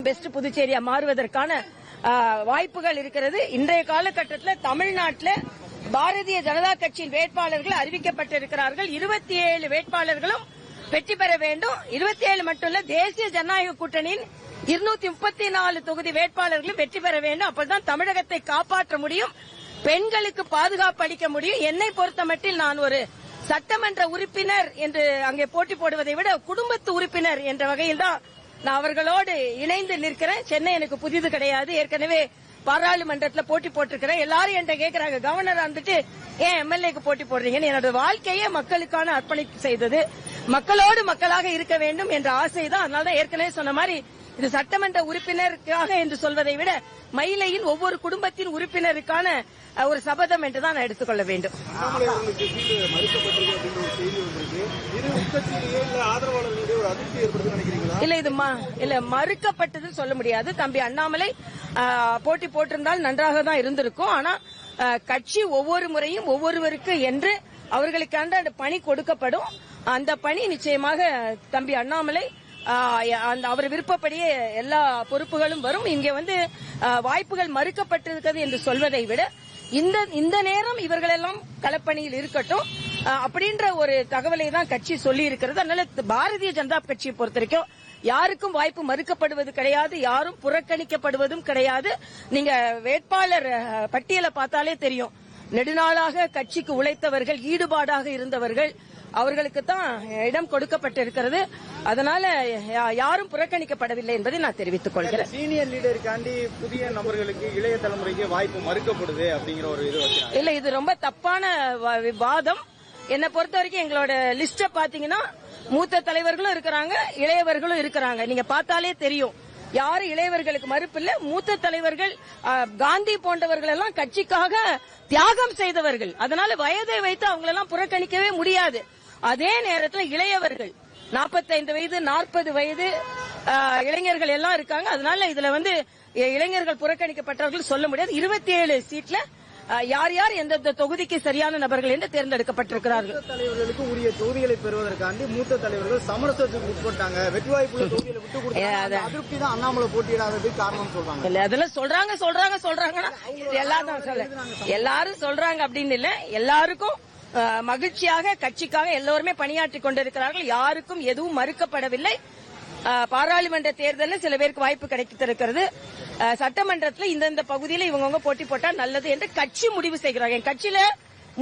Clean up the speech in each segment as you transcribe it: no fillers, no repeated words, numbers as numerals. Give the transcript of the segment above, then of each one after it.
Best புதுச்சேரியா மாறுவதற்கான வாய்ப்புகள் இருக்கிறது. இன்றைய காலகட்டத்தில் தமிழ்நாட்டில் பாரதிய ஜனதா கட்சியின் வேட்பாளர்கள் அறிவிக்கப்பட்டிருக்கிறார்கள். 27 வேட்பாளர்களும் வெற்றி பெற வேண்டும். 27 மட்டுமல்ல, தேசிய ஜனநாயக கூட்டணியின் 234 தொகுதி வேட்பாளர்களும் வெற்றி பெற வேண்டும். அப்பதான் தமிழகத்தை காப்பாற்ற முடியும், பெண்களுக்கு பாதுகாப்பு அளிக்க முடியும். என்னை பொறுத்தமட்டில் நான் ஒரு சட்டமன்ற உறுப்பினர் என்று அங்கே போட்டி போடுவதை விட குடும்பத்து உறுப்பினர் என்ற வகையில் தான் நான் அவர்களோடு இணைந்து நிற்கிறேன். சென்னை எனக்கு புதிது கிடையாது. ஏற்கனவே பாராளுமன்றத்தில் போட்டி போட்டிருக்கிறேன். எல்லாரும் என்கிட்ட கேட்கறாங்க, கவர்னர் வந்துட்டு ஏன் எம்எல்ஏக்கு போட்டி போடுறீங்கன்னு. என்னோட வாழ்க்கையே மக்களுக்கான அர்ப்பணிப்பு செய்தது, மக்களோடு மக்களாக இருக்க வேண்டும் என்ற ஆசை தான். அதனாலதான் ஏற்கனவே சொன்ன மாதிரி இது சட்டமன்ற உறுப்பினருக்காக என்று சொல்வதை விட மயிலையின் ஒவ்வொரு குடும்பத்தின் உறுப்பினருக்கான ஒரு சபதம் என்றுதான் நான் எடுத்துக்கொள்ள வேண்டும். இல்ல மறுக்கப்பட்டது சொல்ல முடியாது. தம்பி அண்ணாமலை போட்டி போட்டிருந்தால் நன்றாக தான் இருந்திருக்கும். ஆனா கட்சி ஒவ்வொரு முறையும் ஒவ்வொருவருக்கு என்று அவர்களுக்கான பணி கொடுக்கப்படும். அந்த பணி நிச்சயமாக தம்பி அண்ணாமலை அவர் விருப்பப்படியே எல்லா பொறுப்புகளும் வரும். இங்கே வாய்ப்புகள் மறுக்கப்பட்டிருக்கிறது என்று சொல்வதை விட இந்த நேரம் இவர்களெல்லாம் களப்பணியில் இருக்கட்டும் அப்படின்ற ஒரு தகவலை தான் கட்சி சொல்லி இருக்கிறது. அதனால பாரதிய ஜனதா கட்சியை பொறுத்த வரைக்கும் யாருக்கும் வாய்ப்பு மறுக்கப்படுவது கிடையாது, யாரும் புறக்கணிக்கப்படுவதும் கிடையாது. நீங்க வேட்பாளர் பட்டியலை பார்த்தாலே தெரியும். நெடுநாளாக கட்சிக்கு உழைத்தவர்கள், ஈடுபாடாக இருந்தவர்கள், அவர்களுக்கு தான் இடம் கொடுக்கப்பட்டிருக்கிறது. அதனால யாரும் புறக்கணிக்கப்படவில்லை என்பதை நான் தெரிவித்துக் கொள்கிறேன். சீனியர் லீடருக்காண்டி புதிய நபர்களுக்கு, இளைய தலைமுறைக்கு வாய்ப்பு மறுக்கப்படுது அப்படிங்கிற ஒரு இது இல்ல, இது ரொம்ப தப்பான விவாதம். என்னை பொறுத்த வரைக்கும் எங்களோட லிஸ்ட பாத்தீங்கன்னா மூத்த தலைவர்களும் இருக்கிறாங்க, இளையவர்களும் இருக்கிறாங்க. நீங்க பார்த்தாலே தெரியும் யாரு இளையவர்களுக்கு மறுப்பு இல்ல. மூத்த தலைவர்கள் காந்தி போன்றவர்கள் எல்லாம் கட்சிக்காக தியாகம் செய்தவர்கள். அதனால வயதை வைத்து அவங்களெல்லாம் புறக்கணிக்கவே முடியாது. அதே நேரத்தில் இளையவர்கள் 45 வயது 40 வயது இளைஞர்கள் எல்லாம் இருக்காங்க. அதனால இதுல இளைஞர்கள் புறக்கணிக்கப்பட்டவர்கள் சொல்ல முடியாது. 27 சீட்ல யார் யார் எந்தெந்த தொகுதிக்கு சரியான நபர்கள் என்று தேர்ந்தெடுக்கப்பட்டிருக்கிறார்கள். தலைவர்களுக்கு உரிய தொகுதிகளை பெறுவதற்காண்டி மூத்த தலைவர்கள் சமரசத்துக்கு உட்பட்டாங்க. வெற்றி வாய்ப்புள்ள தொகுதிகளை விட்டு கொடுத்தாங்க. அதிருப்தி தான் அண்ணாமலை போட்டியிடாததுக்கு காரணம் சொல்றாங்க. இல்ல, அதெல்லாம் சொல்றாங்கன்னா எல்லாரும் சொல்றாங்க அப்படின்னு இல்ல. எல்லாருக்கும் மகிழ்ச்சியாக கட்சிக்காக எல்லோருமே பணியாற்றி கொண்டிருக்கிறார்கள். யாருக்கும் எதுவும் மறுக்கப்படவில்லை. பாராளுமன்ற தேர்தலில் சில பேருக்கு வாய்ப்பு கிடைத்திருக்கிறது. சட்டமன்றத்தில் இந்த பகுதியில் இவங்க போட்டி போட்டா நல்லது என்று கட்சி முடிவு செய்கிறார்கள். என் கட்சியில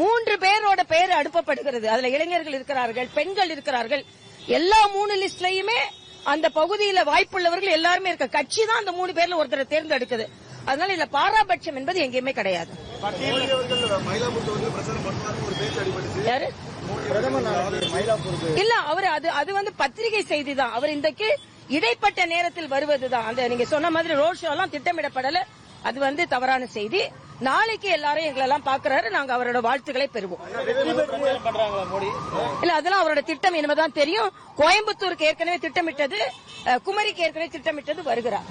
3 பேரோட பெயர் அனுப்பப்படுகிறது. அதுல இளைஞர்கள் இருக்கிறார்கள், பெண்கள் இருக்கிறார்கள். எல்லா 3 லிஸ்ட்லயுமே அந்த பகுதியில வாய்ப்புள்ளவர்கள் எல்லாருமே இருக்க. கட்சி தான் அந்த 3 பேர்ல ஒருத்தரை தேர்ந்தெடுக்குது. அதனால இல்ல பாராபட்சம் என்பது எங்கேயுமே கிடையாது. இல்ல, அவர் அது பத்திரிகை செய்தி தான். அவர் இன்றைக்கு இடைப்பட்ட நேரத்தில் வருவதுதான். அந்த நீங்க சொன்ன மாதிரி ரோட் ஷோ எல்லாம் திட்டமிடப்படல. அது தவறான செய்தி. நாளைக்கு எல்லாரும் எங்களெல்லாம் பாக்குறாரு. நாங்க அவரோட வாழ்த்துக்களை பெறுவோம். இல்ல, அதெல்லாம் அவரோட திட்டம் இனிமேதான் தெரியும். கோயம்புத்தூருக்கு ஏற்கனவே திட்டமிட்டது, குமரிக்கு ஏற்கனவே திட்டமிட்டது வருகிறார்.